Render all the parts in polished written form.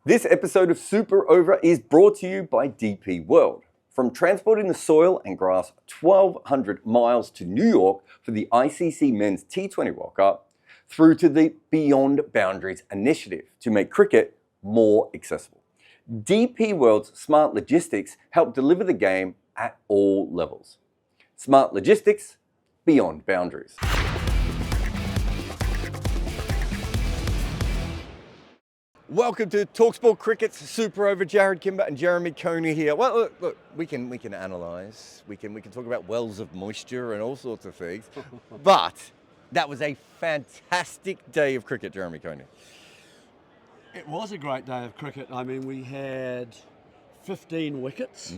This episode of Super Over is brought to you by DP World. From transporting the soil and grass 1,200 miles to New York for the ICC Men's T20 World Cup, through to the Beyond Boundaries initiative to make cricket more accessible. DP World's smart logistics help deliver the game at all levels. Smart logistics, beyond boundaries. Welcome to talkSPORT Cricket's Super Over. Jared Kimber and Jeremy Coney here. Well, look, we can analyse, we can talk about wells of moisture and all sorts of things, but that was a fantastic day of cricket, Jeremy Coney. It was a great day of cricket. I mean, we had 15 wickets.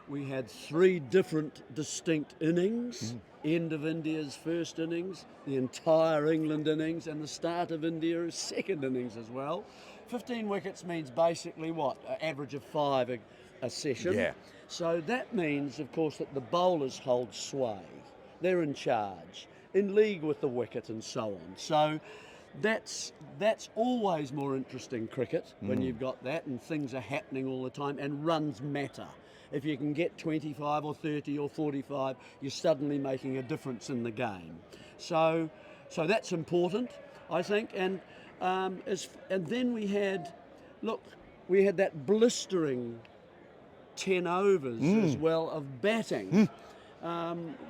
We had 3 different distinct innings. End of India's first innings, the entire England innings, and the start of India's second innings as well. 15 wickets means basically what? An average of 5 a session. Yeah. So that means, of course, that the bowlers hold sway. They're in charge, in league with the wicket and so on. So that's always more interesting cricket when you've got that and things are happening all the time and runs matter. If you can get 25 or 30 or 45, you're suddenly making a difference in the game. So that's important, I think. And then we had that blistering 10 overs as well of batting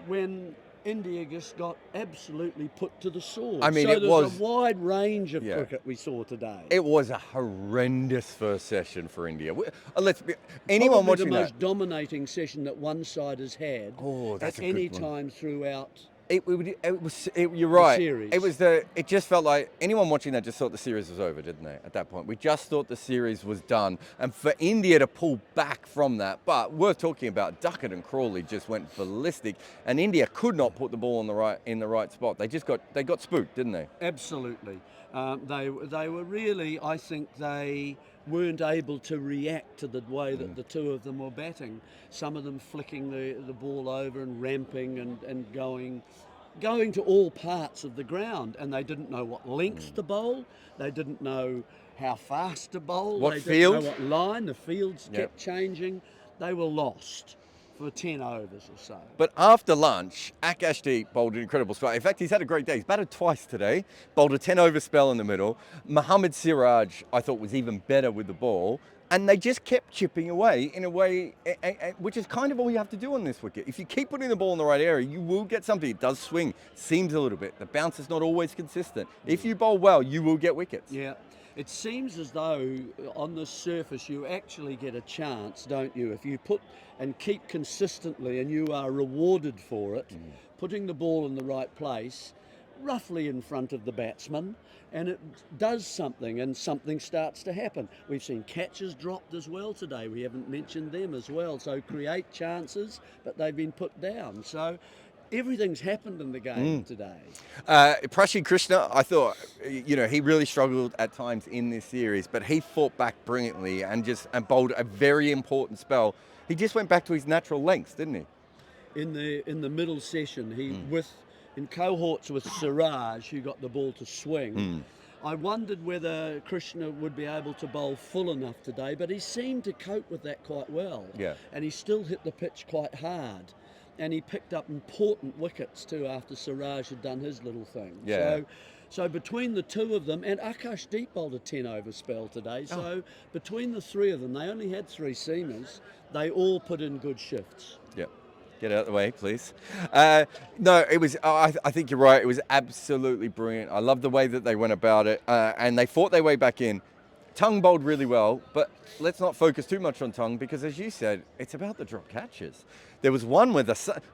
when India just got absolutely put to the sword. I mean, so it there's was a wide range of cricket we saw today. It was a horrendous first session for India. Anyone Probably watching the that? most dominating session that one side has had That's at a any good one. time throughout. You're right. series. It just felt like anyone watching that just thought the series was over, didn't they? At that point, we just thought the series was done, and for India to pull back from that. But worth talking about, Duckett and Crawley just went ballistic, and India could not put the ball in the right spot. They got spooked, didn't they? Absolutely. They were really, I think they weren't able to react to the way that the two of them were batting. Some of them flicking the ball over and ramping and going to all parts of the ground, and they didn't know what length to bowl. They didn't know how fast to bowl. What they field? didn't know what line. The fields kept changing. They were lost for 10 overs or so. But after lunch, Akashdeep bowled an incredible spell. In fact, he's had a great day. He's batted twice today, bowled a 10-over spell in the middle. Mohammad Siraj, I thought, was even better with the ball. And they just kept chipping away in a way, which is kind of all you have to do on this wicket. If you keep putting the ball in the right area, you will get something. It does swing, seems a little bit. The bounce is not always consistent. If you bowl well, you will get wickets. Yeah. It seems as though on the surface you actually get a chance, don't you? If you put and keep consistently and you are rewarded for it, putting the ball in the right place, roughly in front of the batsman, and it does something and something starts to happen. We've seen catches dropped as well today. We haven't mentioned them as well. So create chances, but they've been put down. So everything's happened in the game today. Prashi Krishna, I thought, he really struggled at times in this series, but he fought back brilliantly and bowled a very important spell. He just went back to his natural lengths, didn't he? In the middle session, in cohorts with Siraj, who got the ball to swing. I wondered whether Krishna would be able to bowl full enough today, but he seemed to cope with that quite well. Yeah. And he still hit the pitch quite hard. And he picked up important wickets too after Siraj had done his little thing. Yeah. So between the two of them, and Akashdeep bowled a 10-over spell today, so between the 3 of them, they only had 3 seamers, they all put in good shifts. Yep. Get out of the way, please. No, it was. I think you're right. It was absolutely brilliant. I love the way that they went about it, and they fought their way back in. Tongue bowled really well, but let's not focus too much on Tongue because, as you said, it's about the drop catches. There was one where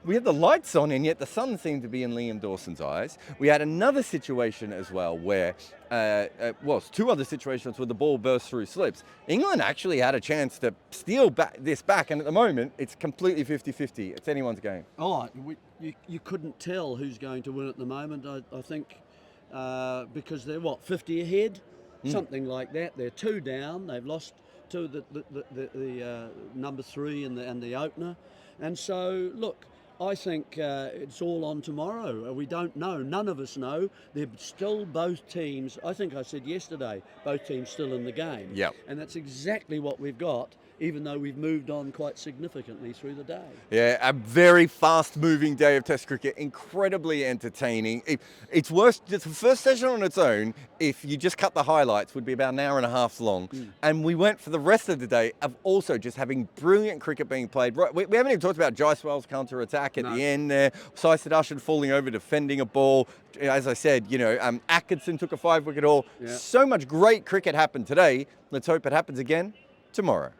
we had the lights on, and yet the sun seemed to be in Liam Dawson's eyes. We had another situation as well where, 2 other situations where the ball burst through slips. England actually had a chance to steal this back, and at the moment, it's completely 50-50. It's anyone's game. You couldn't tell who's going to win at the moment, I think, because they're, 50 ahead? Something like that. They're 2 down. They've lost to the number 3 and the opener. And so, look, I think it's all on tomorrow. We don't know. None of us know. They're still both teams. I think I said yesterday, both teams still in the game. Yep. And that's exactly what we've got, even though we've moved on quite significantly through the day. Yeah, a very fast-moving day of Test cricket, incredibly entertaining. It's worse, the first session on its own, if you just cut the highlights, would be about an hour and a half long. And we went for the rest of the day of also just having brilliant cricket being played. Right, we haven't even talked about JAISWAL's counter-attack at the end there. Sai Sudarshan falling over, defending a ball. As I said, Atkinson took a 5-wicket haul. Yeah. So much great cricket happened today. Let's hope it happens again tomorrow.